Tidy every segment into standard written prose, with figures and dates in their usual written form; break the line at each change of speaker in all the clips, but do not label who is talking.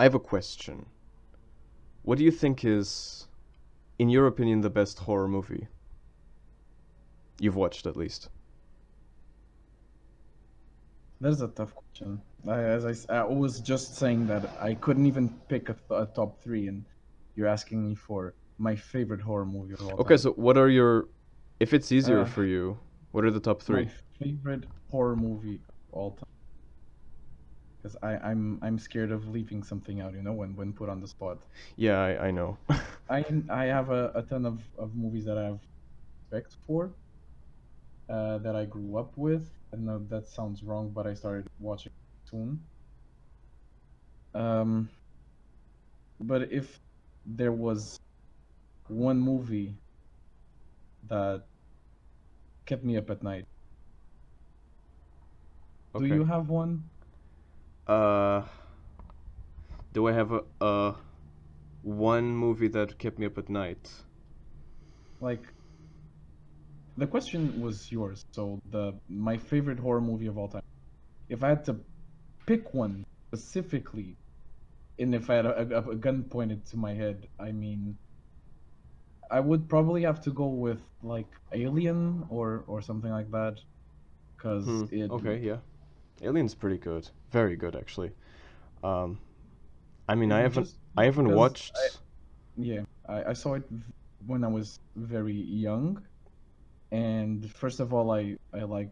have a question. What do you think is, in your opinion, the best horror movie you've watched, at least?
That is a tough question. I was just saying that I couldn't even pick a top three, and you're asking me for my favorite horror movie of all
Okay,
time.
so what are your, if it's easier
Uh,
for you, what are the top
my
three?
favorite horror movie of all time, because I'm scared of leaving something out, when put on the spot.
Yeah, I know.
I have a ton of movies that I have respect for, that I grew up with. I know that sounds wrong, but I started watching soon. Um, but if there was one movie that kept me up at night, do
Okay.
you have one?
Uh, do I have a one movie that kept me up at night?
Like, the question was yours, so the my favorite horror movie of all time. If I had to pick one specifically, and if I had a gun pointed to my head, I mean, I would probably have to go with like Alien or something like that, because
Hmm.
it
Okay, yeah. Alien's pretty good. Very good, actually. Um, I mean,
it
I
just
haven't
because
watched.
I saw it when I was very young, and first of all, I like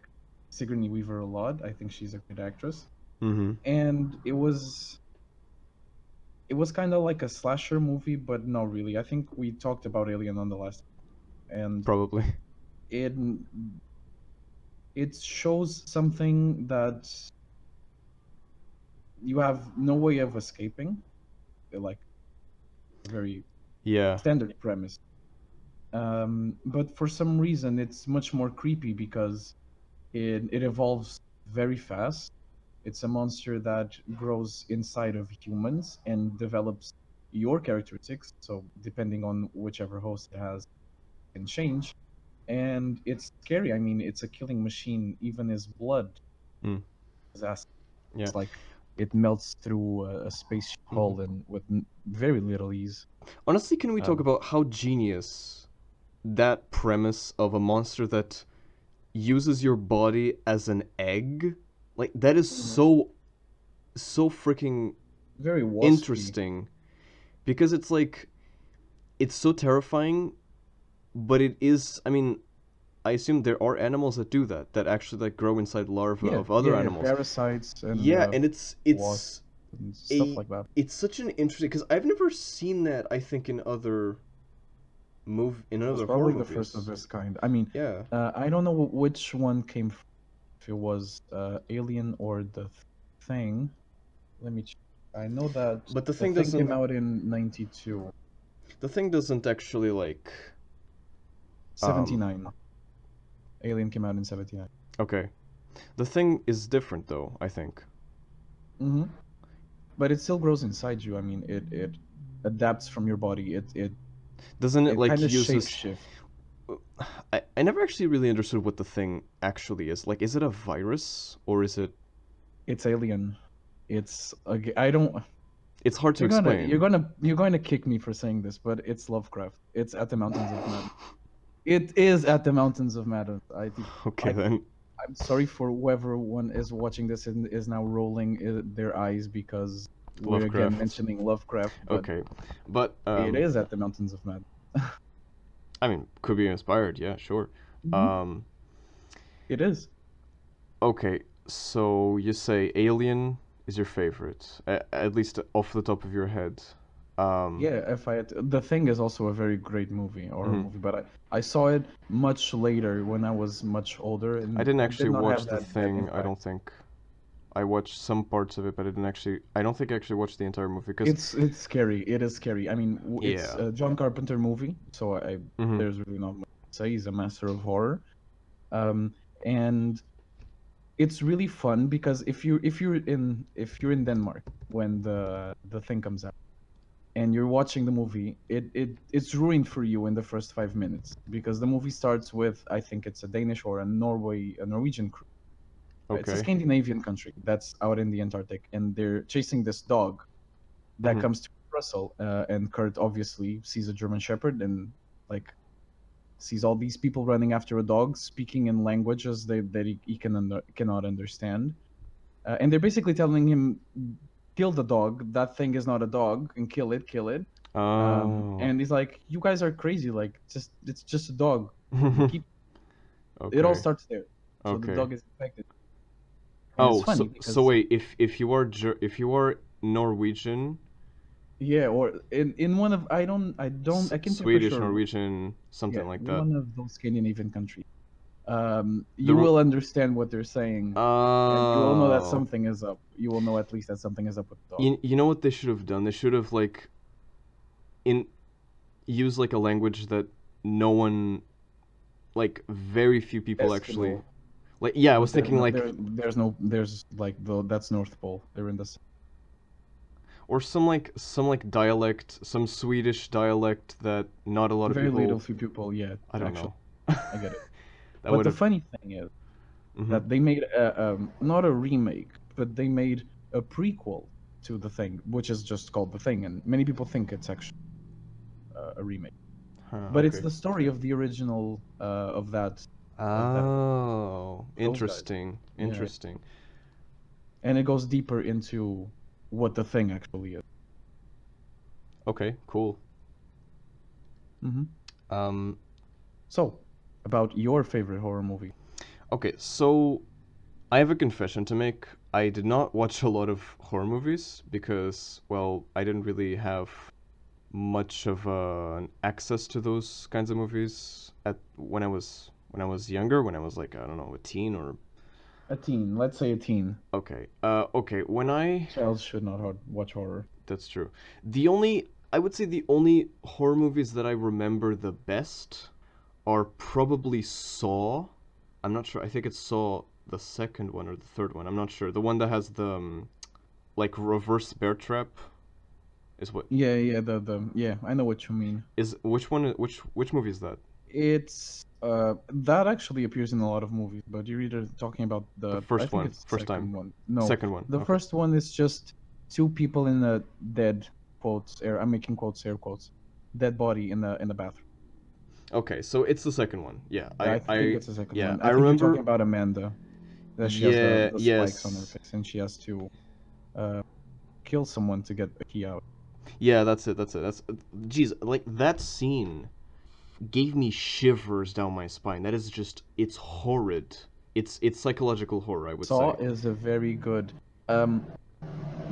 Sigourney Weaver a lot. I think she's a good actress,
Mm-hmm.
and it was kind of like a slasher movie, but not really. I think we talked about Alien on the last, and
Probably.
it it shows something that you have no way of escaping, like a very
Yeah.
standard premise. But for some reason, it's much more creepy because it evolves very fast. It's a monster that grows inside of humans and develops your characteristics. So depending on whichever host it has, can change. And it's scary. I mean, it's a killing machine. Even his blood
Mm.
is acid.
Yeah.
It's like it melts through a spaceship
Mm-hmm.
hull and with very little ease.
Honestly, can we talk
Um,
about how genius that premise of a monster that uses your body as an egg? Like that is
Mhm.
so freaking
Very waspy.
interesting because it's so terrifying, but it is. I mean, I assume there are animals that do that, that actually like grow inside larvae
Yeah,
of other
yeah, yeah.
animals.
Parasites and
Yeah, and it's
wasps
it's
and stuff
a
like that.
it's such an interesting because I've never seen that. I think in
It was
other horror
probably the first of
movies.
its kind. I mean,
Yeah,
I don't know which one came if it was Alien or the Thing. Let me check. I know that
but
the Thing came out in 92,
the thing doesn't actually like um
79. Alien came out in 79.
okay. The thing is different though, I think.
Mm-hmm. But it still grows inside you. I mean, it adapts from your body.
Doesn't it
It
like
kind of
uses
shapeshift.
I never actually really understood what the thing actually is. Like is it a virus or is it
It's Alien. I don't.
it's hard to
You're gonna
explain.
you're gonna you're going to kick me for saying this, but it's Lovecraft. It's at the Mountains of Madness. It is at the Mountains of Madness.
Okay
I
then.
I'm sorry for whoever one is watching this and is now rolling their eyes because we're again
Lovecraft.
mentioning Lovecraft, but
Okay. But
it is at the Mountains of Madness.
I mean, could be inspired, yeah, sure.
Mhm.
Um
It is.
okay, so you say Alien is your favorite, at least off the top of your head. Um
Yeah, if I had the Thing is also a very great movie or
mhm.
movie, but I saw it much later when I was much older,
I
and
didn't
it did
actually
not have
watch the
that
thing, I don't
impact.
think. I watched some parts of it, but I don't think I actually watched the entire movie because
It's scary. It is scary. I mean, it's
yeah.
a John Carpenter movie, so
Mhm.
there's really not much to say. He's a master of horror, um, and it's really fun because if you're in Denmark when the thing comes out and you're watching the movie, it's ruined for you in the first 5 minutes because the movie starts with I think it's a Danish or a Norwegian crew. It's a
Okay.
Scandinavian country that's out in the Antarctic, and they're chasing this dog that
Hmm.
comes to Russell, and Kurt obviously sees a German Shepherd and like sees all these people running after a dog, speaking in languages that he cannot understand, and they're basically telling him, "Kill the dog. That thing is not a dog, and kill it."
Oh.
And he's like, "You guys are crazy. Like, just it's just a dog. Keep." It all
Okay.
starts there. So the
Okay.
dog is infected, and it's
Oh,
funny
so
because
wait, if you are if you are Norwegian,
yeah, or in one of I can say for
Swedish,
sure.
Norwegian,
Yeah,
something like that.
one of those Scandinavian countries.
The
You will understand what they're saying, and you will know that
oh,
something is up. You will know at least that something is up with the dog.
you know what they should have done? They should have like in use like a language that no one, like very few people actually
Eskimo,
like. Yeah, I
but
was thinking like
there's like that's North Pole. They're in the
or some like dialect, some Swedish dialect that not a lot of
very little
people.
few people. Yeah,
I don't
actually,
know.
I get it.
That
But
would
the
have.
funny thing is
Hmm.
that they made not a remake, but they made a prequel to the thing, which is just called the thing, and many people think it's actually a remake.
Huh,
But it's
okay.
the story of the original of that
Oh,
those guys.
interesting.
Yeah,
Interesting.
and it goes deeper into what the thing actually is.
Okay, cool.
Hmm.
Um,
So, about your favorite horror movie?
okay, so I have a confession to make. I did not watch a lot of horror movies because, well, I didn't really have much of an access to those kinds of movies at when I was younger, when I was like, I don't know, a teen or
A teen, let's say a teen.
okay. Okay, when I
Child should not watch horror.
that's true. The only I would say the only horror movies that I remember the best are probably Saw. I'm not sure. I think it's Saw the second one or the third one. I'm not sure. The one that has the like reverse bear trap is what
Yeah, yeah, the yeah, I know what you mean.
is which one? Which movie is that?
It's that actually appears in a lot of movies, but you're either talking about
The
I
first
think
one,
it's the
first time,
second one. No,
second one.
the
Okay,
first one is just two people in a dead quotes air. I'm making quotes air quotes, dead body in the bathroom.
okay. So it's the second one. Yeah,
I think it's the second
yeah,
one.
I
I think you're talking
remember.
about Amanda, that she has
Yeah,
the spikes on her
yes,
face and she has to uh kill someone to get a key out.
yeah. That's it. That's it. That's geez, like that scene gave me shivers down my spine. That is just it's horrid. It's psychological horror, I would
Saw
say.
is a very good. Um,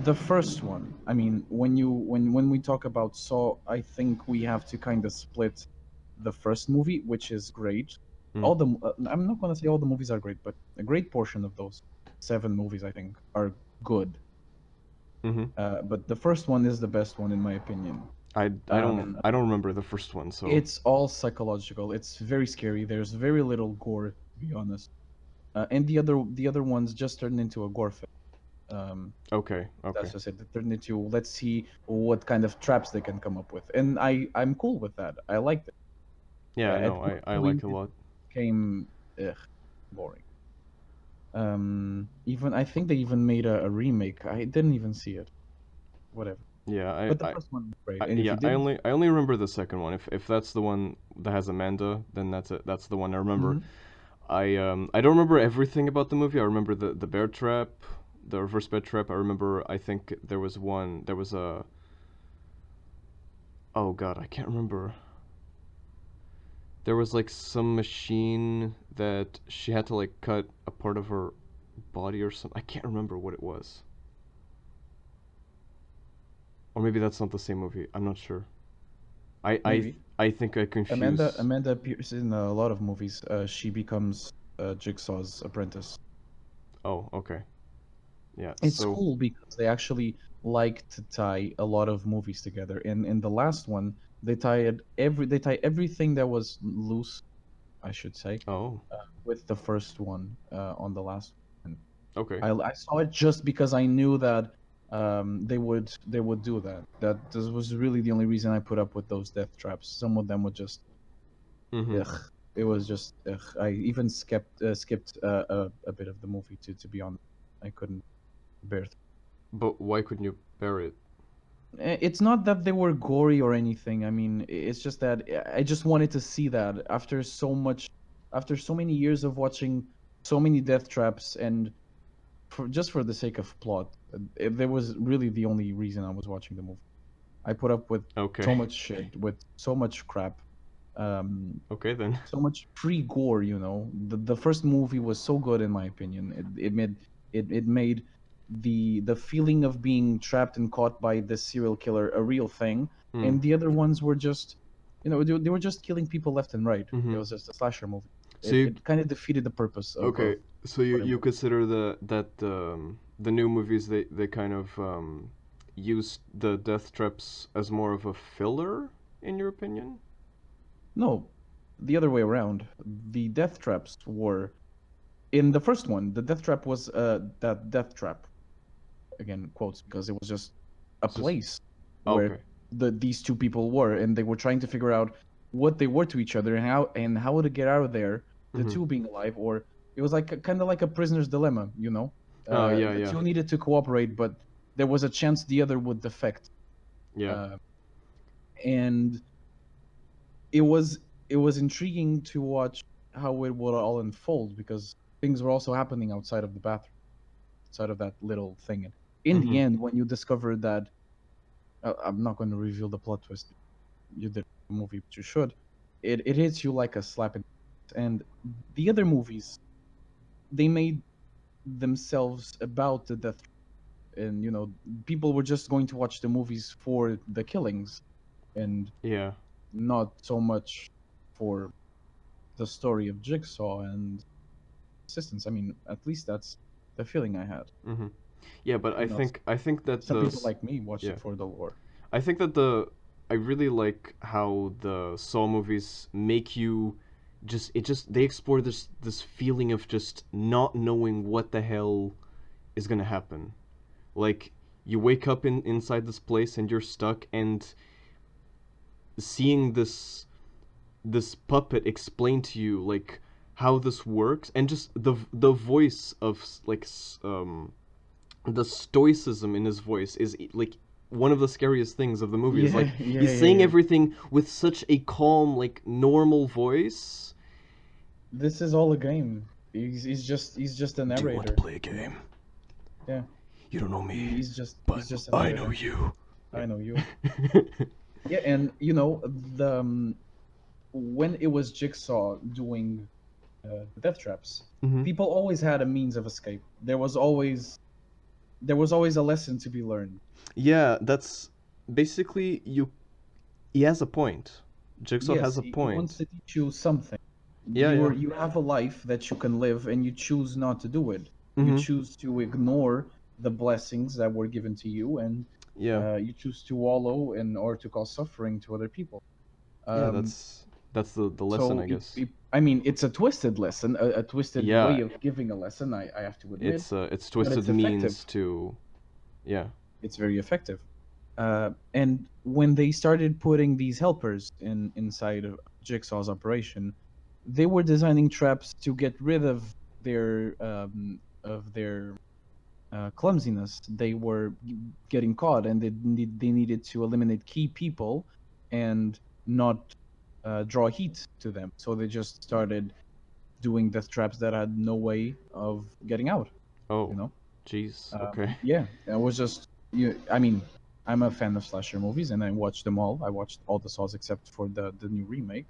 the first one. I mean, when we talk about Saw, I think we have to kind of split the first movie, which is great.
Mm.
All the I'm not gonna say all the movies are great, but a great portion of those seven movies I think are good.
Mm-hmm.
But the first one is the best one in my opinion. Um,
I don't remember the first one, so
it's all psychological. It's very scary. There's very little gore, to be honest. And the other ones just turned into a gore fest. Um,
okay, okay.
that's just it. They turned into let's see what kind of traps they can come up with, and I'm cool with that. I liked it.
Yeah,
At
no,
one
I like
point,
it a
it
lot.
became boring. Even I think they even made a remake. I didn't even see it. Whatever.
Yeah,
But the first one was great, and if
yeah,
you didn't,
I only remember the second one. If that's the one that has Amanda, then that's it. That's the one I remember.
mhm.
I don't remember everything about the movie. I remember the bear trap, the reverse bear trap. I remember I think there was one. There was a oh god, I can't remember. There was like some machine that she had to like cut a part of her body or something. I can't remember what it was. Or maybe that's not the same movie. I'm not sure.
Maybe
I think I confuse.
Amanda appears in a lot of movies. She becomes Jigsaw's apprentice.
Oh, okay. Yeah.
It's
So,
cool because they actually like to tie a lot of movies together. In the last one, they tie everything that was loose, I should say,
oh,
with the first one on the last one.
okay.
I saw it just because I knew that they would do that. That this was really the only reason I put up with those death traps. Some of them were just
Mhm.
ugh. It was just ugh. I even skipped a bit of the movie to be honest. I couldn't bear.
But why couldn't you bear it?
It's not that they were gory or anything. I mean, it's just that I just wanted to see that after so many years of watching so many death traps, and just for the sake of plot, there was really the only reason I was watching the movie. I put up with
Okay.
so much shit, with so much crap, um,
Okay then.
so much free gore. The first movie was so good in my opinion. It made the feeling of being trapped and caught by this serial killer a real thing,
Hmm.
and the other ones were just, they were just killing people left and right. It
Mm-hmm.
was just a slasher movie.
So
It
you
it kind of defeated the purpose
okay?
of
So you
what it
you
was.
consider the new movies they kind of used the death traps as more of a filler in your opinion?
No, the other way around. The death traps were in the first one. The death trap was that death trap, again quotes, because it was just a
It's just
place where
okay.
these two people were, and they were trying to figure out what they were to each other, and how to get out of there, the
Mm-hmm.
two being alive. Or it was like kind of like a prisoner's dilemma.
Oh yeah,
The
yeah,
two needed to cooperate, but there was a chance the other would defect.
yeah.
uh, and it was it was intriguing to watch how it would all unfold, because things were also happening outside of the bathroom, outside of that little thing. And in the
Mm-hmm.
end, when you discover that, I'm not going to reveal the plot twist. You did the movie, but you should. It hits you like a slap in the face. And the other movies, they made themselves about the death, and people were just going to watch the movies for the killings, and
Yeah.
not so much for the story of Jigsaw and assistance. I mean, at least that's the feeling I had.
Mm-hmm. Yeah, but I
I'm not.
think I think that
Some people like me watched
yeah.
it for the lore.
I think that the I really like how the Saw movies make you just they explore this feeling of just not knowing what the hell is gonna happen. Like you wake up inside this place and you're stuck, and seeing this puppet explain to you like how this works, and just the voice of the stoicism in his voice is like one of the scariest things of the movie. Is like
Yeah, yeah,
he's
yeah,
saying
yeah.
everything with such a calm, like normal voice.
This is all a game. He's just a
Do you want to
narrator.
play a game?
Yeah.
You don't know me,
He's
but
just a
I know
narrator.
you.
I
Yeah.
know you. Yeah, and the when it was Jigsaw doing the death traps,
Hmm.
people always had a means of escape. There was always a lesson to be learned.
Yeah, that's basically you. He has a point. Jigsaw
Yes,
has a
he wants
point.
to teach you something.
Yeah, yeah.
You have a life that you can live, and you choose not to do it. You
Hmm.
choose to ignore the blessings that were given to you, and
Yeah,
you choose to wallow in or to cause suffering to other people.
yeah.
Um,
That's the lesson,
so
I guess.
I mean, it's a twisted lesson, a twisted
Yeah,
way of giving a lesson. I have to admit,
it's
but
twisted
it's effective.
means to yeah.
It's very effective. And when they started putting these helpers inside of Jigsaw's operation, they were designing traps to get rid of their clumsiness. They were getting caught, and they needed to eliminate key people and not draw heat to them. So they just started doing death traps that had no way of getting out. You
Oh,
know.
jeez. Okay.
Yeah, it was just I mean, I'm a fan of slasher movies, and I watched them all. I watched all the Saws except for the new remake.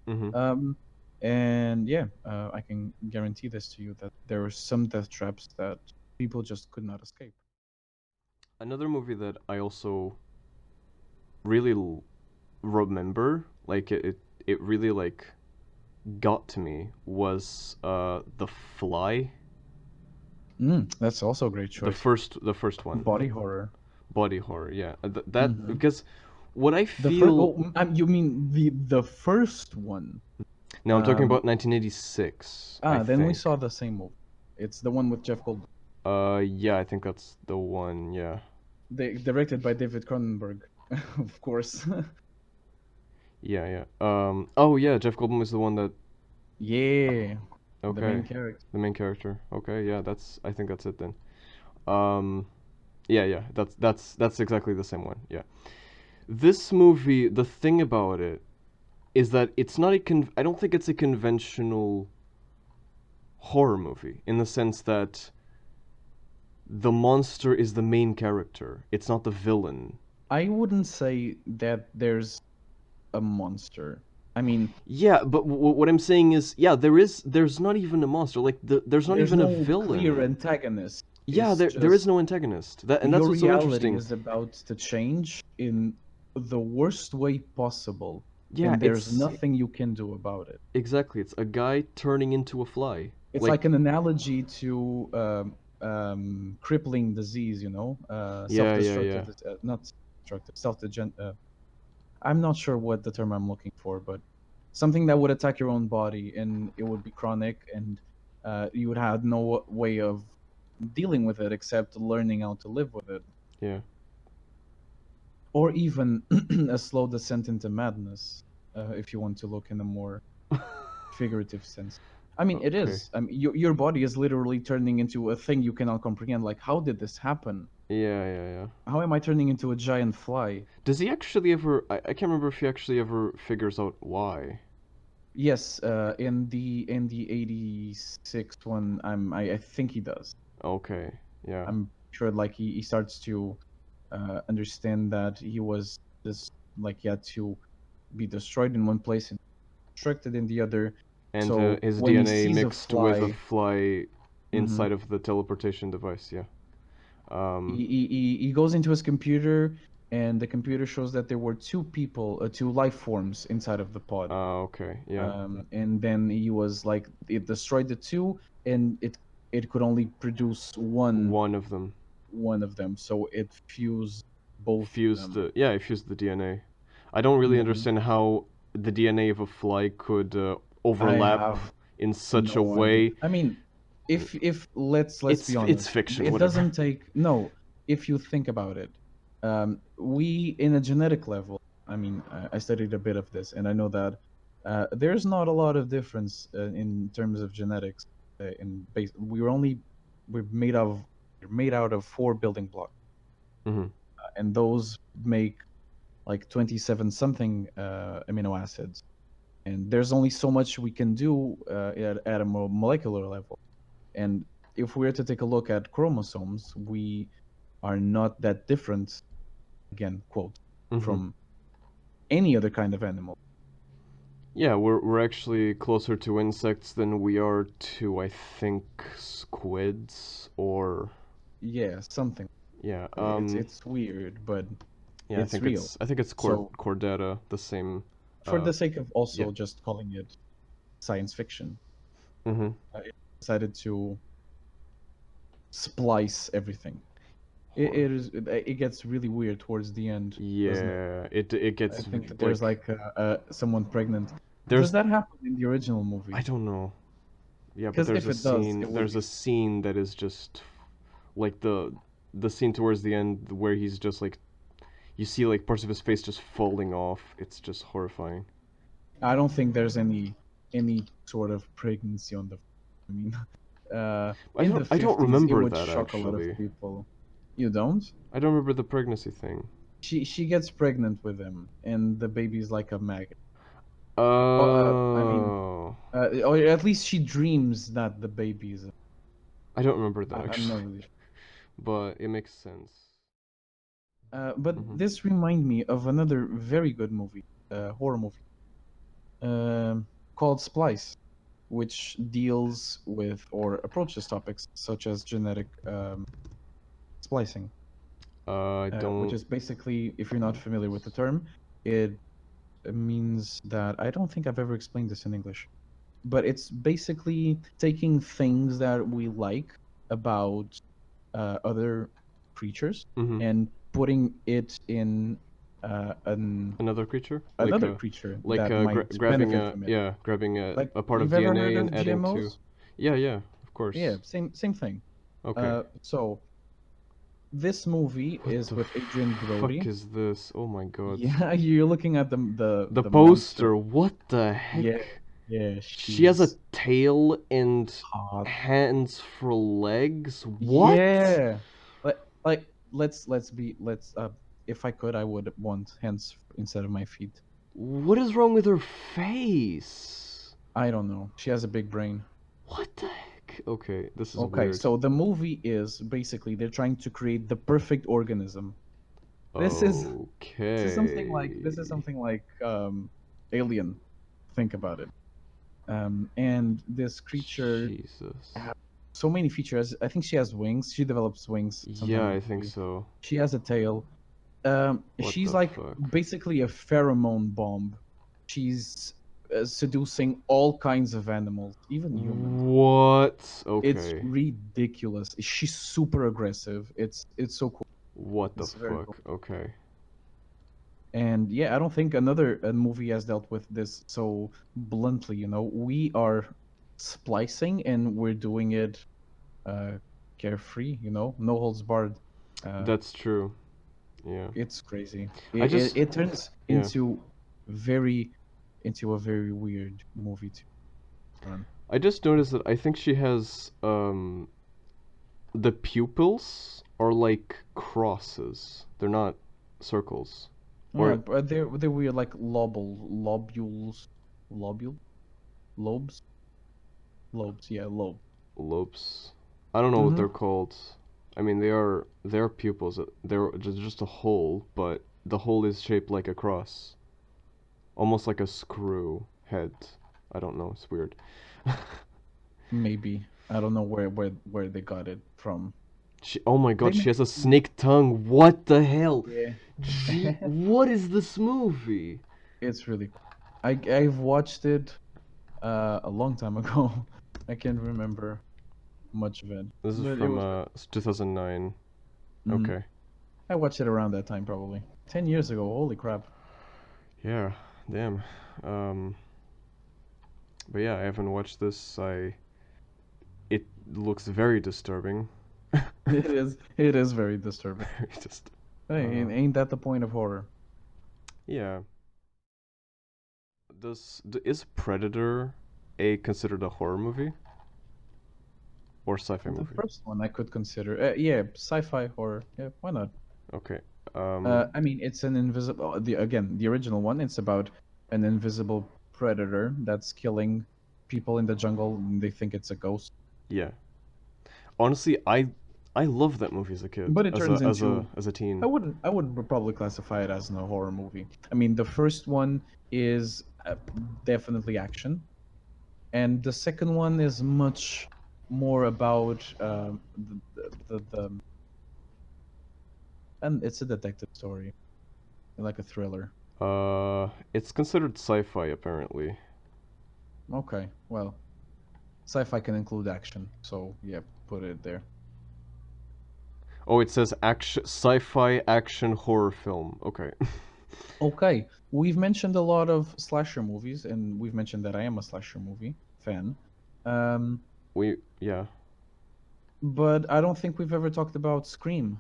Mm-hmm.
Um, and yeah, I can guarantee this to you, that there were some death traps that people just could not escape.
Another movie that I also really remember, like it really like got to me was The Fly,
That's also a great choice.
the first one,
Body horror.
body horror. Yeah, that
hmm
because what I
The first.
feel
Oh, you mean the first one?
now I'm talking
Um,
about 1986, I
then we
think.
saw the same movie. It's the one with Jeff Goldblum,
Yeah, I think that's the one. Yeah,
directed by David Cronenberg, of course.
yeah, yeah. Oh yeah, Jeff Goldblum is the one that.
Yeah, the main
Okay,
character.
the main character. Okay, yeah, that's. I think that's it then. Um, Yeah, yeah. That's exactly the same one. Yeah. This movie, the thing about it is that it's not I don't think it's a conventional horror movie in the sense that the monster is the main character. It's not the villain.
I wouldn't say that there's a monster. I mean,
Yeah, but what I'm saying is, yeah, there's not even a monster. Like there's not
there's
even a
no clear
villain.
antagonist.
Yeah,
It's
there is
just
no antagonist. And that's
your
what's so
reality
interesting.
is about to change in the worst way possible,
Yeah,
and there's
it's
nothing you can do about it.
exactly. It's a guy turning into a fly.
It's like
Like
an analogy to crippling disease,
yeah, yeah, yeah.
self-destructive, not destructive, I'm not sure what the term I'm looking for, but something that would attack your own body and it would be chronic, and you would have no way of dealing with it except learning how to live with it,
Yeah.
or even a slow descent into madness, if you want to look in a more figurative sense. I mean, it
Okay.
is. I mean, your body is literally turning into a thing you cannot comprehend. Like, how did this happen?
Yeah, yeah, yeah.
How am I turning into a giant fly?
Does he actually ever I can't remember if he actually ever figures out why.
Yes, in the 86 one, I think he does.
Okay. Yeah.
I'm sure like he starts to understand that he was this like he had to be destroyed in one place and constructed in the other.
And
So
his
when he
DNA
sees a
mixed with a
fly,
fly
mhm,
inside of the teleportation device, yeah. Um
he goes into his computer, and the computer shows that there were two people, two life forms inside of the pod.
okay, yeah.
And then he was like, it destroyed the two, and it could only produce
One of them
one of them, so it fused both of
fused
them.
the yeah, it fused the DNA. I don't really
Mhm.
understand how the DNA of a fly could
I
overlap
have
in such a
no idea.
way.
I mean, if let's be
It's
honest,
fiction,
it
whatever.
doesn't take no. If you think about it, we in a genetic level. I mean, I studied a bit of this, and I know that there's not a lot of difference in terms of genetics. In base, we're made out of four building blocks,
Mhm.
and those make like 27 something amino acids, and there's only so much we can do at a molecular level. And if we were to take a look at chromosomes, we are not that different, again, quote,
Mhm.
from any other kind of animal.
Yeah, we're actually closer to insects than we are to, I think, squids or
Yeah, something.
yeah.
It's weird, but
Yeah,
it's real.
I think it's
So
chordata, the same.
for the sake of
Yeah.
also just calling it science fiction,
Mhm.
I decided to splice everything.
Horror.
It gets really weird towards the end, doesn't it?
Yeah, it
I
gets
think that there's
like
like someone pregnant. Does
there's
that happen in the original
I
movie?
don't know. Yeah, but
Because if it does, it would
there's
be.
a scene that is just like the scene towards the end where he's just like you see like parts of his face just falling off. It's just horrifying.
I don't think there's any sort of pregnancy on the. I mean, in the
I don't
50s, it
remember
would
that
shock a lot of
actually.
people. You don't?
I don't remember the pregnancy thing.
She gets pregnant with him, and the baby's like a maggot. Well, I mean,
Oh,
or at least she dreams that the baby is.
I don't remember that
I'm not
actually,
really sure.
but it makes sense.
But
Hmm.
this remind me of another very good movie, horror movie, called Splice, which deals with or approaches topics such as genetic splicing,
I
which
don't.
is basically, if you're not familiar with the term, it means that I don't think I've ever explained this in English, but it's basically taking things that we like about other creatures
Hmm.
and putting it in an
Another creature,
another creature
like
that might
grabbing
benefit
a
from it.
yeah, grabbing
Like,
a part of
you've ever heard
DNA
of
and adding to.
GMOs?
Yeah, yeah, of
Yeah,
course.
same thing.
Okay.
So this movie
What
is
the
with Adrian
fuck
Brody.
is this? Oh my god.
Yeah, you're looking at
The
the monster.
poster, what the
Yeah,
heck?
yeah,
She has a
she's
tail and
hot.
hands for legs? What?
Yeah, like like. let's if I could, I would want hands instead of my feet.
What is wrong with her face?
I don't know. She has a big brain.
What the heck? Okay, this is
Okay,
weird.
so the movie is basically they're trying to create the perfect organism. This is this is
Okay.
something like Alien. Think about it. And this creature
Jesus.
has so many features. I think she has wings. She develops wings sometime
Yeah,
in
I
the
think
movie.
so.
She has a tail.
What
She's
the
like
fuck?
basically a pheromone bomb. She's seducing all kinds of animals, even humans.
What?
It's
Okay.
ridiculous. She's super aggressive. It's so cool.
What the
It's very cool.
fuck? Okay.
And yeah, I don't think another movie has dealt with this so bluntly. We are splicing and we're doing it uh, carefree. No holds barred. Uh,
That's true. Yeah.
it's crazy.
I
It,
just,
it, it turns
yeah.
very into a very weird movie to run.
I just noticed that I think she has, the pupils are like crosses. They're not circles.
Yeah,
Or
but they're weird like lobule lobes lobes. Yeah, lobe.
lobes. I don't know what
Mm-hmm.
they're called. I mean, they are pupils. They're just a hole, but the hole is shaped like a cross, almost like a screw head. I don't know. It's weird.
Maybe. I don't know where they got it from.
Oh my
They
god, she
make
has a snake tongue. What the hell?
Yeah.
What is this movie?
It's really cool. I've watched it a long time ago. I can't remember much of it,
This is
but it
from
was
2009.
Mhm.
Okay.
I watched it around that time probably. 10 years ago. Holy crap.
Yeah. Damn. Um. But yeah, I haven't watched this. It looks very disturbing.
It is very disturbing.
Very just.
Hey,
Uh.
ain't that the point of horror?
Yeah. Is Predator a considered a horror movie or sci-fi
The
movie?
first one I could consider. Yeah, sci-fi horror. Yeah, why not?
Okay. Um.
I mean, it's an invisible. The original one. It's about an invisible predator that's killing people in the jungle, and they think it's a ghost.
Yeah. Honestly, I loved that movie as a kid,
But it turns into.
as a
I
teen.
wouldn't. I would probably classify it as a horror movie. I mean, the first one is definitely action, and the second one is much more about the and it's a detective story, like a thriller.
It's considered sci-fi apparently.
Okay, well, sci-fi can include action, so yeah, put it there.
Oh, it says action, sci-fi action horror film. Okay.
Okay, we've mentioned a lot of slasher movies, and we've mentioned that I am a slasher movie fan. Um,
Yeah.
but I don't think we've ever talked about Scream.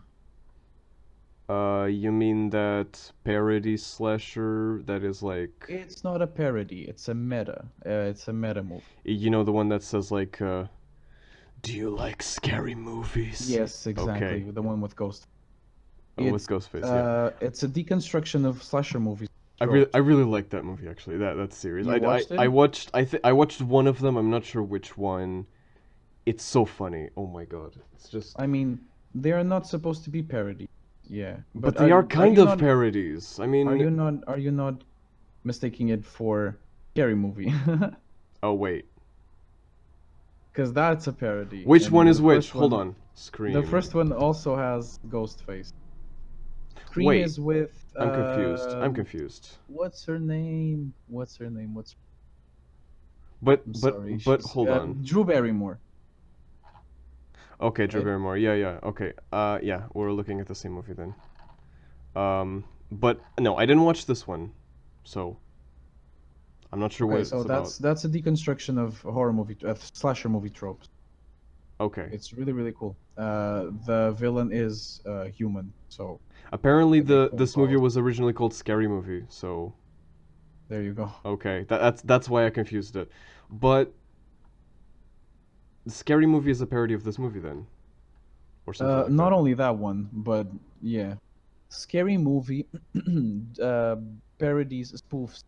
You mean that parody slasher that is like,
It's not a parody; it's a meta. It's a meta movie.
you know, the one that says like, do you like scary movies?
Yes,
Okay.
exactly, the one with ghost.
With
It's
Ghostface, yeah.
it's a deconstruction of slasher movies
I
tropes.
really like that movie actually. That series.
You watched it?
I watched one of them. I'm not sure which one. It's so funny. Oh my god. It's just.
I mean, they are not supposed to be parody. Yeah,
But
but
they are
are
kind
you
of
not
parodies. I mean,
are you not mistaking it for scary movie?
oh wait.
Because that's a parody,
Which one
and
is which? Hold on.
the
Scream.
first one also has Ghostface. Scream
Wait.
is with
I'm confused. I'm confused.
what's her name? What's her name?
But
I'm
but
sorry,
but
she's
hold on.
Drew Barrymore,
Okay, Drew
right?
Barrymore. Yeah, yeah. Okay. Yeah, we're looking at the same movie then. But no, I didn't watch this one, so I'm not sure what
Okay, so
it's about.
that's a deconstruction of horror movie, slasher movie tropes.
Okay.
It's really really cool. The villain is human, so
Apparently,
they
the
clone
this movie
calls.
was originally called Scary Movie, so
There you go.
okay, that's why I confused it. But the Scary Movie is a parody of this movie then, or something like
Not
that.
only that one, but yeah, Scary Movie uh, parodies, spoofs,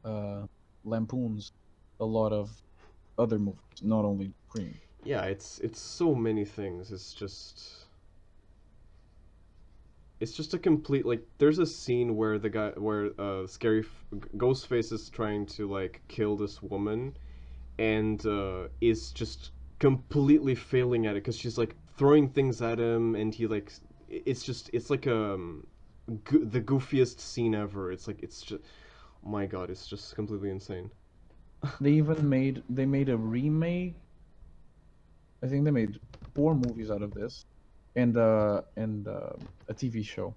uh, lampoons a lot of other movies, not only Scream.
Yeah, it's so many things. It's just a complete, like, there's a scene where the guy where Ghostface is trying to like kill this woman, and is just completely failing at it because she's like throwing things at him, and he like it's like the goofiest scene ever. It's like it's just, oh my god, it's just completely insane.
They made a remake. I think they made 4 movies out of this, and a TV show.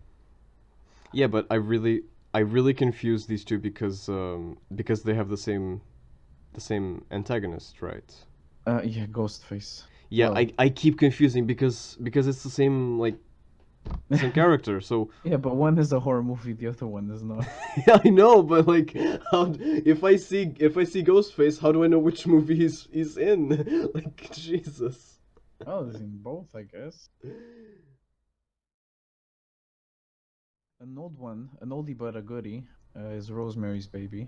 Yeah, but I really confuse these two because they have the same antagonist, right?
Yeah, Ghostface.
Yeah,
Well,
I keep confusing because it's the same, like, same character. So
yeah, but one is a horror movie, the other one is not.
yeah, I know, but like, if I see Ghostface, how do I know which movie he's in? Like, Jesus.
Oh, it's in both, I guess. An old one, an oldie but a goodie, is Rosemary's Baby.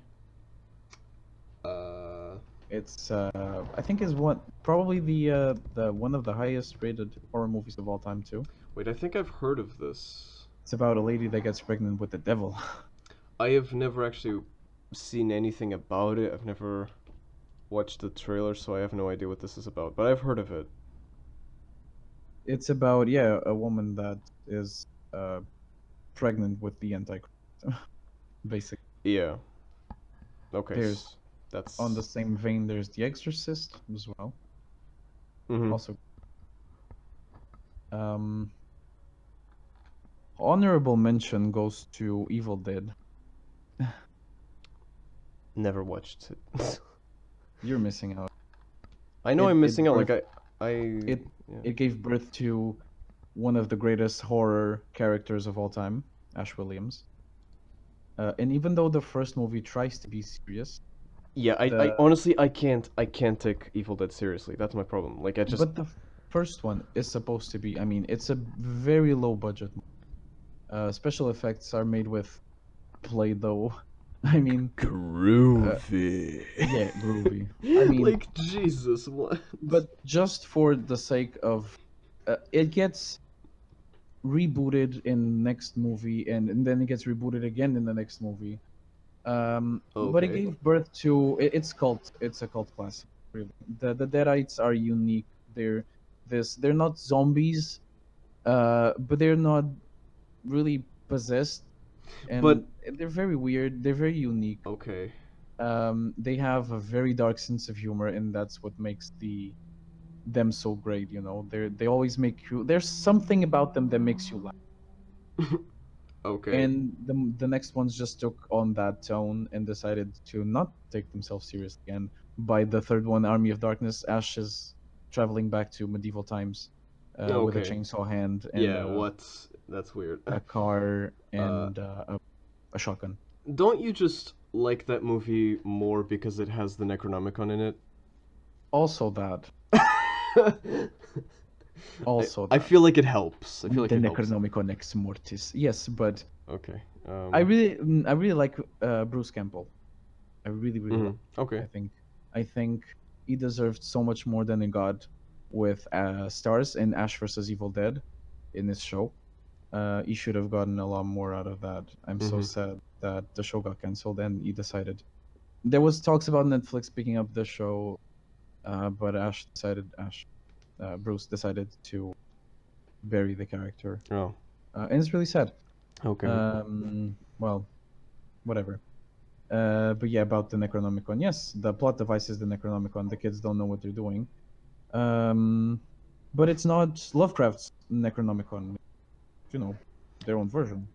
Uh,
It's I think is one probably the one of the highest rated horror movies of all time too.
Wait, I think I've heard of this.
It's about a lady that gets pregnant with the devil.
I have never actually seen anything about it. I've never watched the trailer, so I have no idea what this is about. But I've heard of it.
It's about, yeah, a woman that is uh pregnant with the Antichrist. Basically,
Yeah. Okay.
there's on the
That's.
same vein. There's The Exorcist as well.
Mm-hmm.
Also, um, honorable mention goes to Evil Dead.
Never watched it.
You're missing out.
I know
It
I'm
it
missing out. Like
birthed
I.
it
Yeah.
it gave birth to one of the greatest horror characters of all time, Ash Williams. And even though the first movie tries to be serious,
Yeah. I
the
honestly I can't take Evil Dead seriously. That's my problem. Like I just.
but the first one is supposed to be. I mean, it's a very low budget. Special effects are made with Play-Doh. I mean, uh,
Groovy.
yeah, groovy. I mean,
Like Jesus, what?
but just for the sake of, it gets rebooted in next movie, and then it gets rebooted again in the next movie. But it
Okay.
gave birth to it's cult. It's a cult classic. Really, the Deadites are unique. They're not zombies, but they're not really possessed,
But
and they're very weird. They're very unique.
okay.
They have a very dark sense of humor, and that's what makes them so great. You know, they always make you. There's something about them that makes you laugh.
Okay.
And the next ones just took on that tone and decided to not take themselves seriously. And by the third one, Army of Darkness, Ash is traveling back to medieval times, with a
Okay.
chainsaw hand and
Yeah, what? That's weird.
a car
Uh,
and a shotgun.
don't you just like that movie more because it has the Necronomicon in it?
Also that,
I
also
I
that.
feel like it helps. I feel like
The
it helps.
Necronomicon Ex Mortis. Yes, but
Okay.
I really like Bruce Campbell. I really, really like.
Okay.
I think he deserved so much more than he got with stars in Ash vs. Evil Dead in this show. He should have gotten a lot more out of that. I'm so
Mm-hmm.
sad that the show got canceled and he decided. There was talks about Netflix picking up the show, but Bruce decided to bury the character,
Oh.
and it's really sad.
Okay.
Well, whatever. But yeah, about the Necronomicon. Yes, the plot device is the Necronomicon. The kids don't know what they're doing. Um, but it's not Lovecraft's Necronomicon. You know, their own version.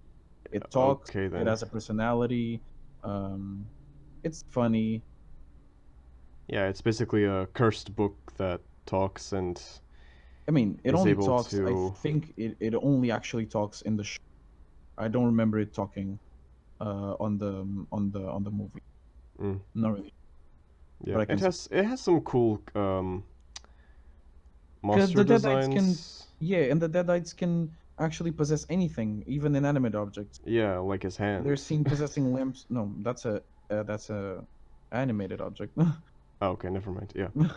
It talks.
Okay
It
then.
has a personality. Um, it's funny.
Yeah, it's basically a cursed book that talks and
I mean, it
is
only
able
talks. I
to.
think it only actually talks in the show. I don't remember it talking on the movie.
Mm,
Not really, but
yeah,
I
it
can see.
has it has some cool
Because
monster
the Deadites can
designs.
Yeah, and the Deadites can actually possess anything, even inanimate objects.
Yeah, like his
They're
hands.
seen possessing lamps. No, that's a animated object.
Oh, okay, never mind. Yeah,
And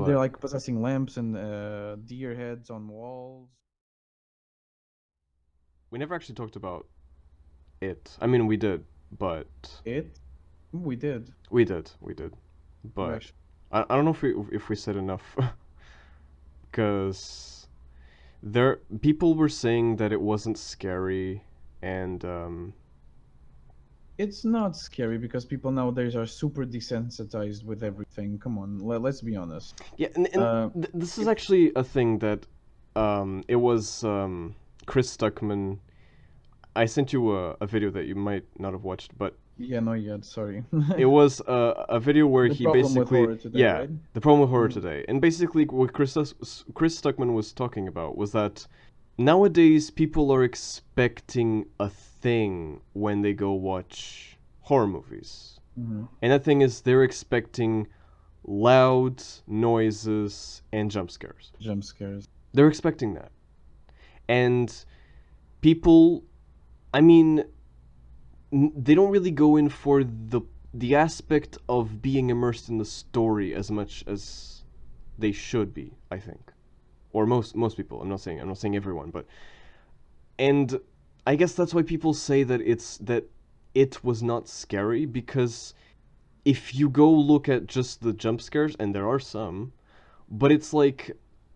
they're
but
like possessing lamps and deer heads on walls.
we never actually talked about it. I mean, we did, but
It? We did.
we did,
We
but
actually.
I don't know if we said enough, because there people were saying that it wasn't scary, and
It's not scary because people nowadays are super desensitized with everything. Come on, let's be honest.
yeah, and
Uh,
this is
if
actually a thing that it was Chris Stuckman. I sent you a video that you might not have watched, but
Yeah, no, yet. Sorry.
it was a video where
The
he
problem with
basically,
horror today,
yeah,
right?
the problem with horror
Mm,
today, and basically what Chris Stuckman was talking about was that nowadays people are expecting a thing when they go watch horror movies,
mhm.
and that thing is they're expecting loud noises and jump scares.
Jump scares.
They're expecting that, and people, I mean, they don't really go in for the aspect of being immersed in the story as much as they should be, I think. Or most people. I'm not saying everyone, but and I guess that's why people say that it was not scary, because if you go look at just the jump scares, and there are some, but it's like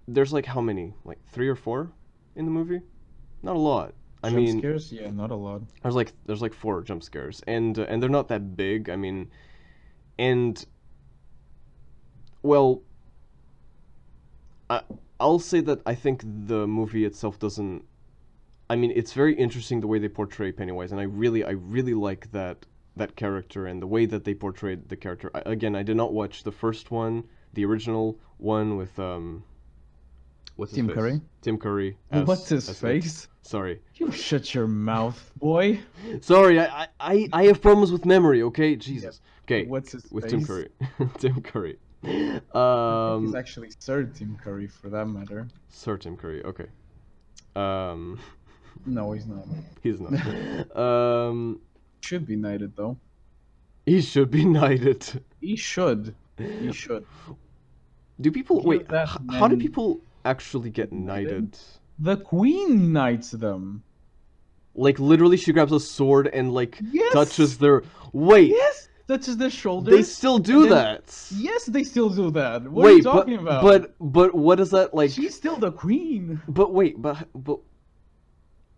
there's like how many? Like 3 or 4 in the movie? Not a lot. I
Jump
mean,
scares? Yeah, not a lot.
there's like 4 jump scares, and they're not that big. I mean, and well, I, I'll say that I think the movie itself doesn't. I mean, it's very interesting the way they portray Pennywise, and I really like that character and the way that they portrayed the character. Again, I did not watch the first one, the original one with what's his
Tim
face?
Curry?
Tim Curry
What's his
as it.
face?
Sorry,
You shut your mouth, boy.
sorry. I have problems with memory. Okay,
Yep.
Jesus. Okay,
What's his
with Tim
face?
Curry, Tim Curry.
I think he's
Um,
actually Sir Tim Curry for that matter.
Sir Tim Curry. Okay. Um,
No, he's not.
he's not.
Should be knighted though.
He should be knighted.
He should. He should.
Do people wait?
Give that
How do
man
people actually get
knighted.
knighted?
The Queen knights them.
Like literally, she grabs a sword and like touches
Yes.
their. Wait,
Yes. Touches their shoulders.
they still do
and then-
that.
Yes, they still do that. What are you
Wait,
talking about?
but what is that like?
She's still the queen.
But wait, but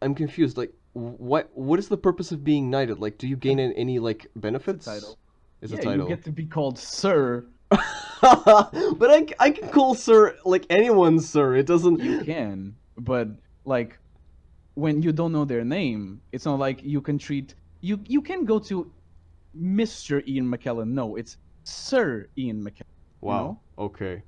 I'm confused. Like, what is the purpose of being knighted? Like, do you gain any like benefits?
title.
It's
Yeah,
a title.
you get to be called Sir.
But I can call sir like anyone sir. It doesn't.
You can, but like when you don't know their name, it's not like you can treat you. You can go to Mr. Ian McKellen. No, it's Sir Ian McKellen.
Wow. Okay.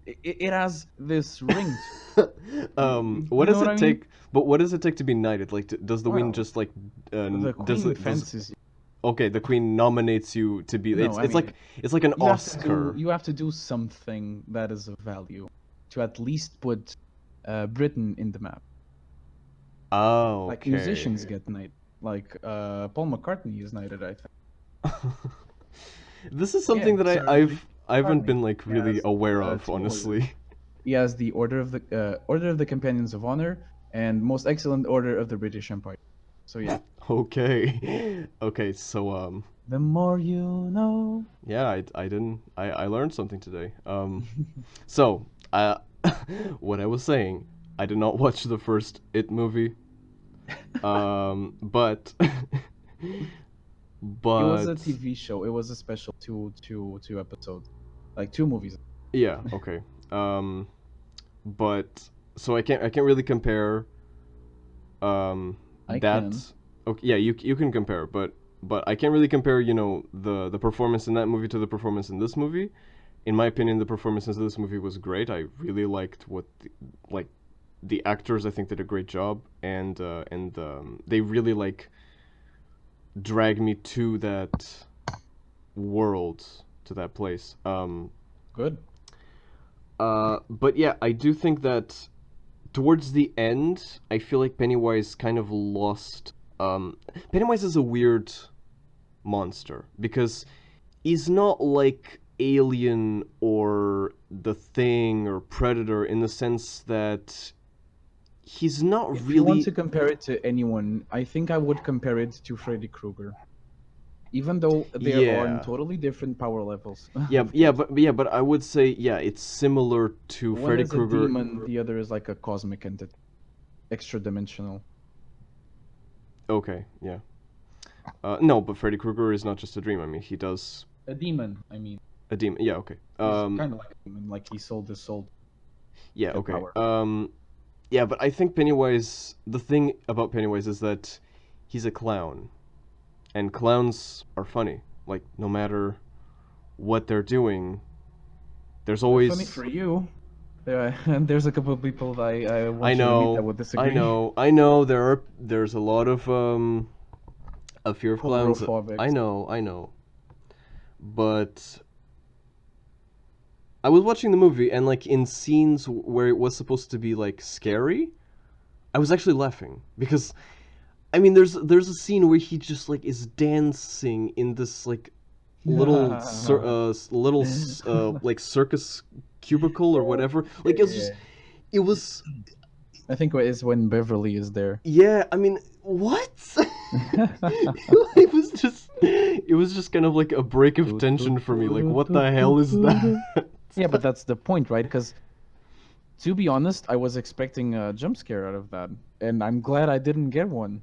It has this ring.
What
You know
does
what
it
I mean?
take? But what does it take to be knighted? Like, does the
Well,
wind just like
The
does
queen
it does
fences you.
okay? The queen nominates you to be.
No, I
It's
mean,
like an
you have to
Oscar.
do you have to do something that is of value to at least put Britain in the map.
Oh,
Like
okay.
musicians get knighted. Like Paul McCartney is knighted, I think.
This is something
Yeah,
that
Sir
I haven't
McCartney.
been like really
Yes,
aware of,
two orders.
honestly.
He has the Order of the Companions of Honor and Most Excellent Order of the British Empire. So yeah,
Okay. Okay, so
the more you know.
yeah, I didn't I learned something today. So, what I was saying, I did not watch the first It movie. But
It was a
but
TV show. It was a special two episodes, like 2 movies.
yeah, okay. But so I can't really compare
I
that.
can.
Okay, yeah, you can compare, but I can't really compare, you know, the performance in that movie to the performance in this movie. In my opinion, the performance in this movie was great. I really liked what like the actors, I think, did a great job, and they really like drag me to that world, to that place.
Good.
But yeah, I do think that towards the end, I feel like Pennywise kind of lost. Pennywise is a weird monster because he's not like Alien or The Thing or Predator in the sense that he's not
If you want
really.
to compare it to anyone, I think I would compare it to Freddy Krueger. Even though they're on
Yeah.
totally different power levels,
Yeah,
of course.
but I would say yeah, it's similar to
One
Freddy
is a
Krueger.
demon, the other is like a cosmic entity, extra dimensional.
Okay, yeah. No, but Freddy Krueger is not just a dream. I mean, he does
A demon, I mean.
a demon. Yeah, okay.
He's kind of like a demon, like he sold his soul
Yeah,
to get
okay.
power.
Yeah, but I think Pennywise. The thing about Pennywise is that he's a clown, and clowns are funny. Like no matter what they're doing, there's
They're funny
always.
for you. And there's a couple of people that I
I
want you to meet that
know,
would disagree.
I know. There's a lot of a fear of clowns.
Horrophobics.
I know. But I was watching the movie and like in scenes where it was supposed to be like scary, I was actually laughing because I mean there's a scene where he just like is dancing in this like like circus cubicle or whatever. Like it was just
Yeah.
it was
I think it is when Beverly is there.
yeah, I mean what? It was just kind of like a break of tension for me. Like what the hell is that?
Yeah, but that's the point, right? Because to be honest, I was expecting a jump scare out of that, and I'm glad I didn't get one.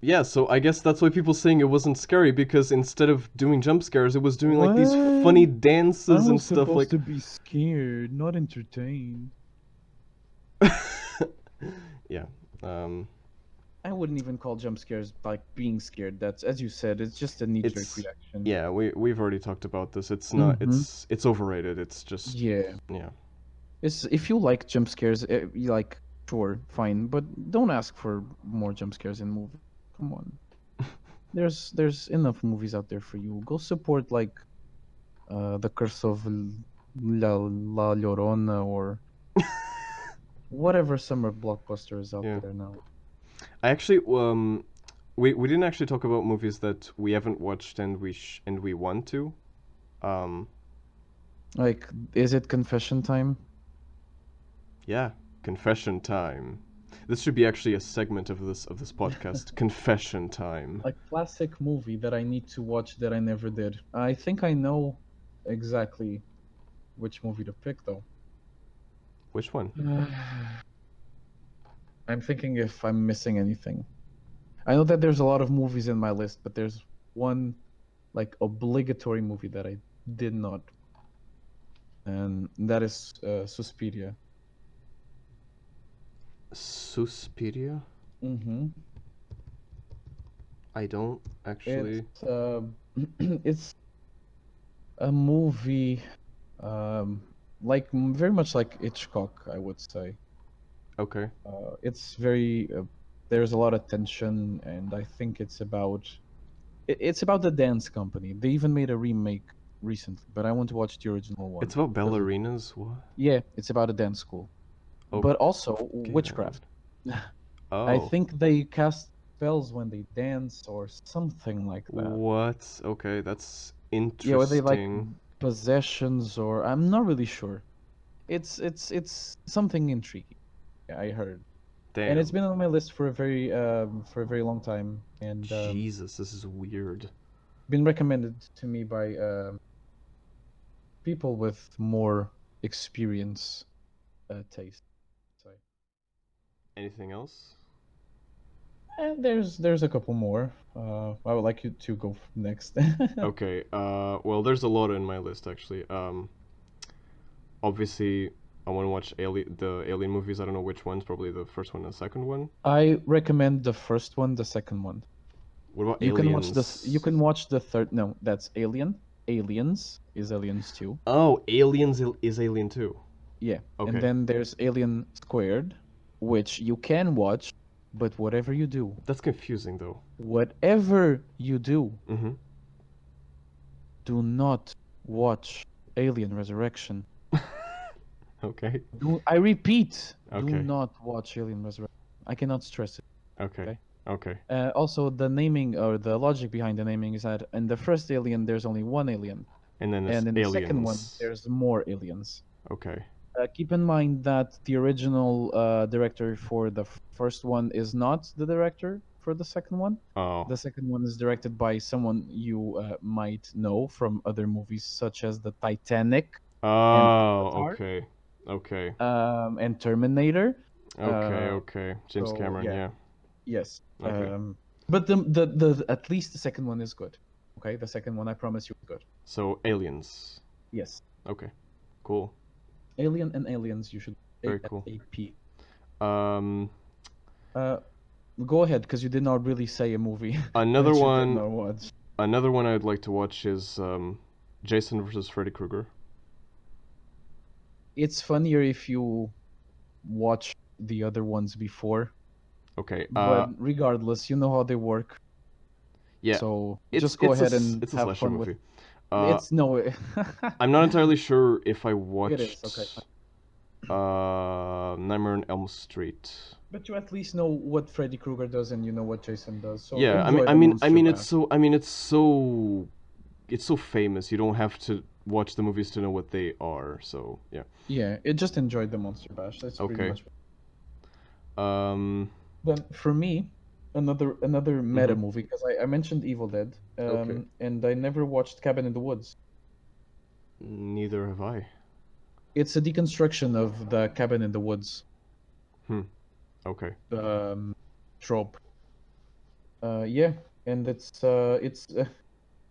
Yeah, so I guess that's why people saying it wasn't scary because instead of doing jump scares, it was doing like these funny dances and stuff like
to be scared, not entertained.
yeah. Um
I wouldn't even call jump scares like being scared. That's, as you said, it's just a knee-jerk
it's
reaction.
yeah, we've already talked about this. It's not
Mhm.
it's overrated. It's just
Yeah.
yeah.
It's, if you like jump scares, you like, sure, fine, but don't ask for more jump scares in movies. Come on. There's enough movies out there for you. Go support like The Curse of La Llorona or whatever summer blockbuster is out
Yeah.
there now.
I actually we didn't actually talk about movies that we haven't watched and we want to. Um
Like, is it confession time?
yeah, confession time. This should be actually a segment of this podcast. Confession time.
A classic movie that I need to watch that I never did. I think I know exactly which movie to pick though.
Which one?
I'm thinking if I'm missing anything. I know that there's a lot of movies in my list, but there's one like obligatory movie that I did not, and that is Suspiria.
Suspiria?
Mm-hmm.
I don't actually.
It's a movie, like very much like Hitchcock, I would say.
Okay.
It's very there's a lot of tension, and I think it's about the dance company. They even made a remake recently, but I want to watch the original one.
It's about
'cause
ballerinas. What?
yeah, it's about a dance school, but also witchcraft. I
Oh.
think they cast spells when they dance or something like that.
What? Okay, that's
Yeah, where they like
interesting.
possessions, or I'm not really sure. It's something intriguing. Yeah, I heard, and it's
Damn.
been on my list for a very long time, and
Jesus, this is weird.
been recommended to me by people with more experience, taste. So,
Anything else?
and there's a couple more. I would like you to go next.
Okay. Well, there's a lot in my list actually. Obviously, I want to watch the Alien movies. I don't know which ones. Probably the first one and the second one.
I recommend the first one, the second one.
What about
You can watch
Aliens?
you can watch the third. No, that's Alien. Aliens is Aliens 2.
Oh, Aliens is Alien too.
Yeah.
Okay.
And then there's Alien Squared, which you can watch, but whatever you do,
That's confusing though.
whatever you do,
Mm-hmm.
do not watch Alien Resurrection.
Okay.
I repeat, do
Okay.
not watch Alien Resurrection. I cannot stress it.
Okay.
Okay.
Okay.
Also, the naming or the logic behind the naming is that in the first Alien, there's only one alien,
And then there's
and in the second one,
aliens.
there's more aliens.
Okay.
Keep in mind that the original director for the first one is not the director for the second one.
Oh.
The second one is directed by someone you might know from other movies, such as the Titanic and
Oh.
Avatar
Okay. Okay.
and Terminator.
Okay. Okay. James
So
Cameron.
yeah,
Yeah.
yes.
Okay.
But the at least the second one is good. Okay, the second one I promise you is good.
So aliens.
Yes,
Okay. Cool.
Alien and Aliens. You should
Very cool.
ASAP.
Um.
Go ahead, because you did not really say a movie
Another
that you did
one.
not watch.
Another one I'd like to watch is Jason versus Freddy Krueger.
It's funnier if you watch the other ones before,
Okay.
but regardless, you know how they work.
Yeah.
So
It's
just go ahead and
it's a
have
slasher
fun with.
movie.
It's no.
I'm not entirely sure if I
It
watched
is okay.
Nightmare on Elm Street.
But you at least know what Freddy Krueger does, and you know what Jason does. So
Yeah,
enjoy the monster bash.
it's so famous. You don't have to watch the movies to know what they are. So yeah.
Yeah, it just enjoyed the monster bash. That's pretty
Okay.
much.
Um.
Then for me, another meta
Mhm.
movie, because I mentioned Evil Dead,
Okay.
and I never watched Cabin in the Woods.
Neither have I.
It's a deconstruction of the Cabin in the Woods
Okay.
trope. Yeah, and it's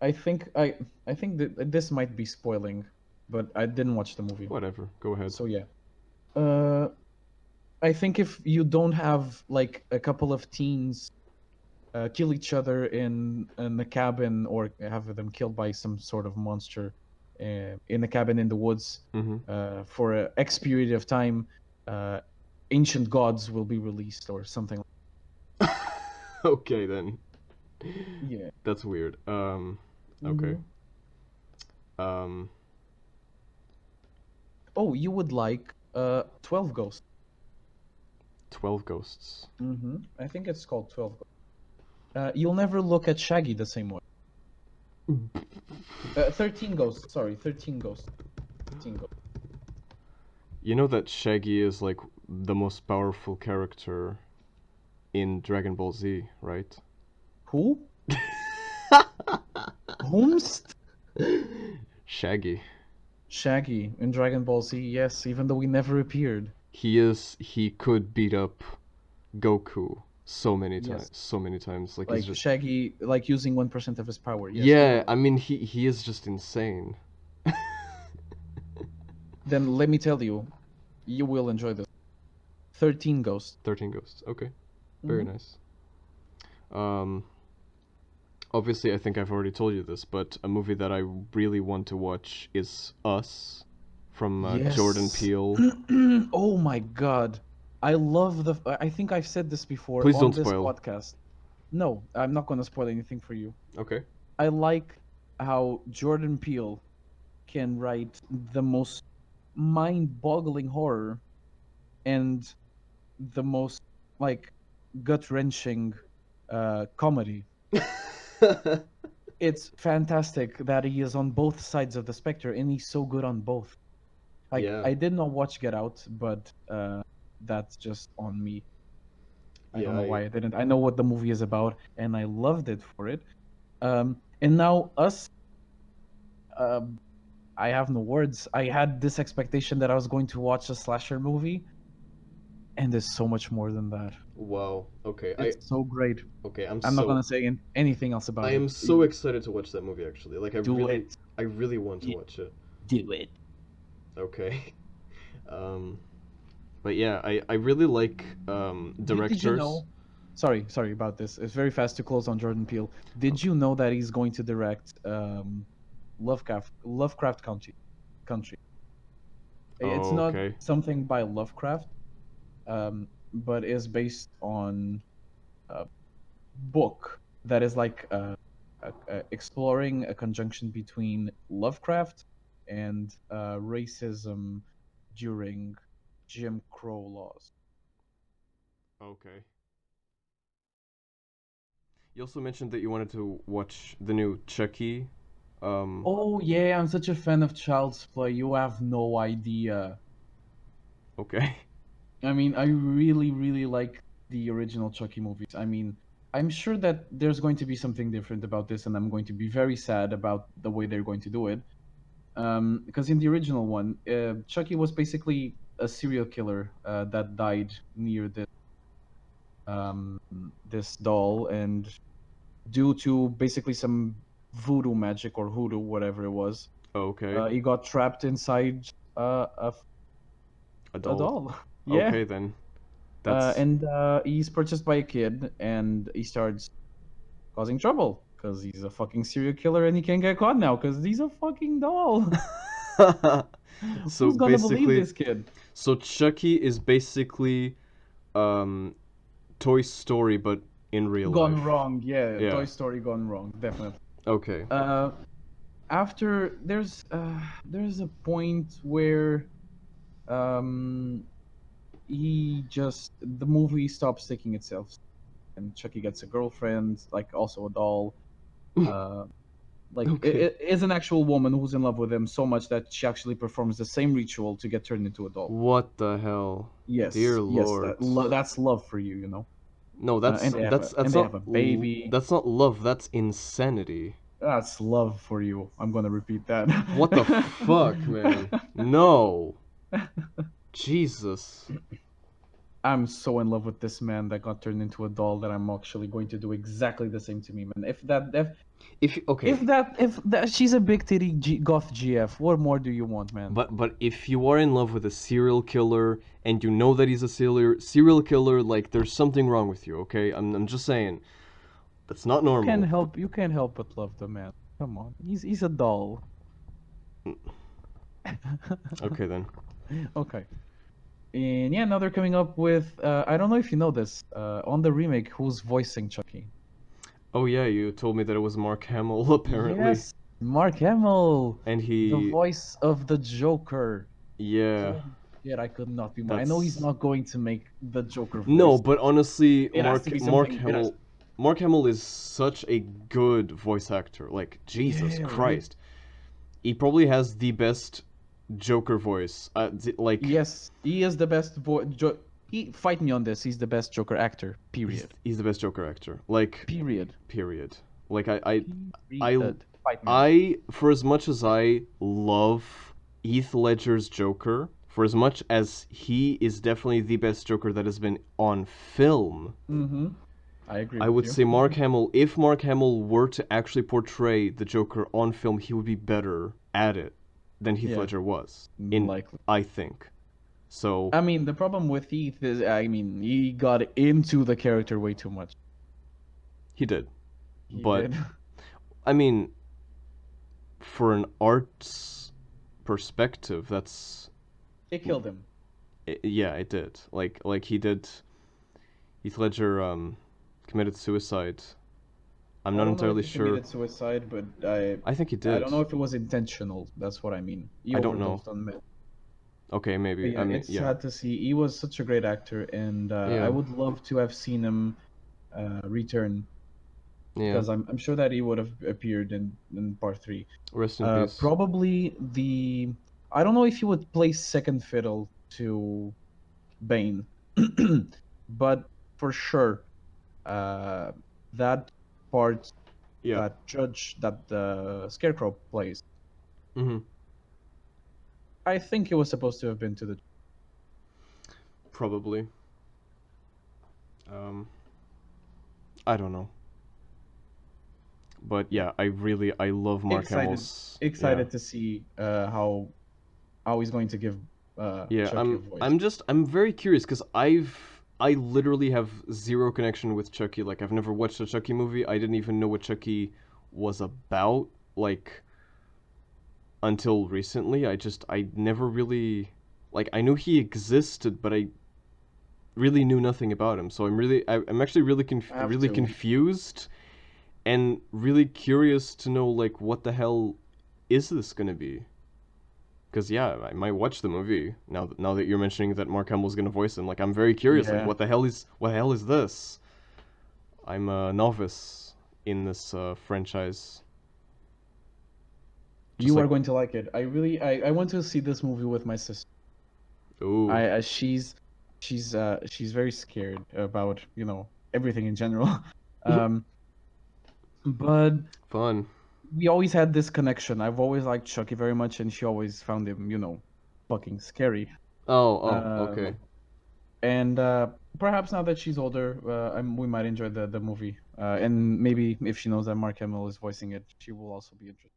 I think that this might be spoiling, but I didn't watch the movie,
Whatever. Go ahead.
so yeah. Uh, I think if you don't have like a couple of teens kill each other in a cabin or have them killed by some sort of monster in a cabin in the woods
Mm-hmm.
for a X period of time, uh, ancient gods will be released or something.
Okay then.
Yeah.
That's weird. Okay.
Mhm.
Um.
Oh, you would like 12 Ghosts.
12 Ghosts.
I think it's called 12 Ghosts. You'll never look at Shaggy the same way. 13 Ghosts, sorry, 13 Ghosts. 13 Ghosts.
You know that Shaggy is like the most powerful character in Dragon Ball Z, right?
Who? Whomst?
Shaggy.
Shaggy in Dragon Ball Z, yes, even though he never appeared.
He could beat up Goku so many times,
Yes.
so many times. Like
Like
he's just
Shaggy, like using 1% of his power. Yes.
yeah. I mean, he is just insane.
Then let me tell you, you will enjoy this. 13 Ghosts.
13 Ghosts. Okay, very
Mhm.
nice. Um, obviously, I think I've already told you this, but a movie that I really want to watch is Us, from Jordan
Yes.
Peele.
Oh my God. I love the. I think I've said this before
Please
on
don't
this
spoil.
podcast. No, I'm not going to spoil anything for you.
Okay.
I like how Jordan Peele can write the most mind-boggling horror and the most like gut-wrenching comedy. It's fantastic that he is on both sides of the spectrum and he's so good on both. Like
Yeah.
I did not watch Get Out, but that's just on me. I don't know why I didn't. I know what the movie is about and I loved it for it. And now Us, I have no words. I had this expectation that I was going to watch a slasher movie, and there's so much more than that.
Wow. Okay.
It's so great.
Okay.
I'm not gonna say anything else
I
about it.
am so excited to watch that movie. Actually, like
Do it.
I really want to
Yeah.
watch it.
Do it.
Okay. Um, but yeah, I really like directors.
Did you know? Sorry about this. It's very fast to close on Jordan Peele. Did you know that he's going to direct Lovecraft Country? It's
Oh,
not
okay.
something by Lovecraft, but is based on a book that is like exploring a conjunction between Lovecraft and racism during Jim Crow laws.
Okay. You also mentioned that you wanted to watch the new Chucky.
Oh yeah, I'm such a fan of Child's Play. You have no idea.
Okay.
I mean, I really, really like the original Chucky movies. I mean, I'm sure that there's going to be something different about this, and I'm going to be very sad about the way they're going to do it. Because in the original one, Chucky was basically a serial killer that died near um, this doll, and due to basically some voodoo magic or hoodoo, whatever it was,
Okay.
he got trapped inside
A
a
doll.
doll. Yeah.
Okay then. That's
And he's purchased by a kid, and he starts causing trouble because he's a fucking serial killer, and he can't get caught now because he's a fucking doll.
so
Who's gonna believe
basically
this kid?
so Chucky is basically um Toy Story but in real
Gone
life.
wrong, yeah.
Yeah.
Toy Story gone wrong, definitely.
Okay.
After there's a point where um the movie stops taking itself, and Chucky gets a girlfriend, like also a doll. Uh, like
Okay.
it is an actual woman who's in love with him so much that she actually performs the same ritual to get turned into a doll.
What the hell?
Yes,
Dear
yes,
Lord.
that's love for you, you know.
No,
And they have a baby.
that's not love, that's insanity.
That's love for you. I'm gonna repeat that.
What the fuck, man? No. Jesus.
I'm so in love with this man that got turned into a doll that I'm actually going to do exactly the same to me, man.
Okay,
If that she's a big titty goth GF, what more do you want, man?
but if you are in love with a serial killer and you know that he's a serial killer, like there's something wrong with you, okay? I'm just saying. That's not normal.
You can't help but love the man. Come on. He's a doll.
Okay then.
Okay. And yeah, now they're coming up with I don't know if you know this, on the remake, who's voicing Chucky?
Oh yeah, you told me that it was Mark Hamill apparently.
Yes, Mark Hamill,
And
the
he
voice of the Joker.
yeah,
Holy shit, I could not be more. I know he's
that's
not going to make the Joker
No,
voice.
but honestly,
It has to be something.
Mark Hamill is such a good voice actor. Like Jesus
Yeah, right.
Christ. He probably has the best Joker voice. Like
Yes, he is the best he fight me on this. He's the best Joker actor. Period.
he's the best Joker actor. Like
Period.
period. Like I
Period. Fight me on this.
for as much as I love Heath Ledger's Joker, for as much as he is definitely the best Joker that has been on film,
Mm-hmm. I agree
I
with
would
you.
say Mark Hamill, if Mark Hamill were to actually portray the Joker on film, he would be better at it than Heath
Yeah.
Ledger was.
Likely.
I think. So
I mean, the problem with Heath is, I mean, he got into the character way too much.
he did.
He
But
did.
I mean, for an arts perspective, that's
It killed him.
yeah, it did. Like he did. Heath Ledger committed suicide. I'm not
I don't know if
entirely
he
sure.
committed suicide, but
I think he did.
I don't know if it was intentional. That's what I mean. He
I don't know.
overdosed on meth.
Okay,
But
maybe.
yeah,
I mean,
it's
yeah.
sad to see. He was such a great actor, and
Yeah.
I would love to have seen him return,
Yeah.
because I'm sure that he would have appeared in part 3.
Rest in peace.
Probably I don't know if he would play second fiddle to Bane, but for sure, that part
Yeah.
that the Scarecrow plays,
Mm-hmm.
I think it was supposed to have been to the.
Probably. I don't know. But yeah, I love Mark Hamill's.
Excited to see how he's going to give
Yeah,
Chucky a voice.
I'm very curious because I literally have zero connection with Chucky. Like I've never watched a Chucky movie. I didn't even know what Chucky was about. Like until recently, I never really like I knew he existed, but I really knew nothing about him. So I'm actually really
have
really
to.
confused and really curious to know like what the hell is this gonna be Because yeah, I might watch the movie now that you're mentioning that Mark Hamill's gonna voice him. Like, I'm very curious. Like,
Yeah.
what the hell is this? I'm a novice in this franchise. Just
You
like,
are going to like it. I went to see this movie with my sister.
ooh,
She's very scared about, everything in general. Um, but
fun.
we always had this connection. I've always liked Chucky very much, and she always found him, fucking scary.
Oh, okay.
Um, and perhaps now that she's older, we might enjoy the movie. And maybe if she knows that Mark Hamill is voicing it, she will also be interested.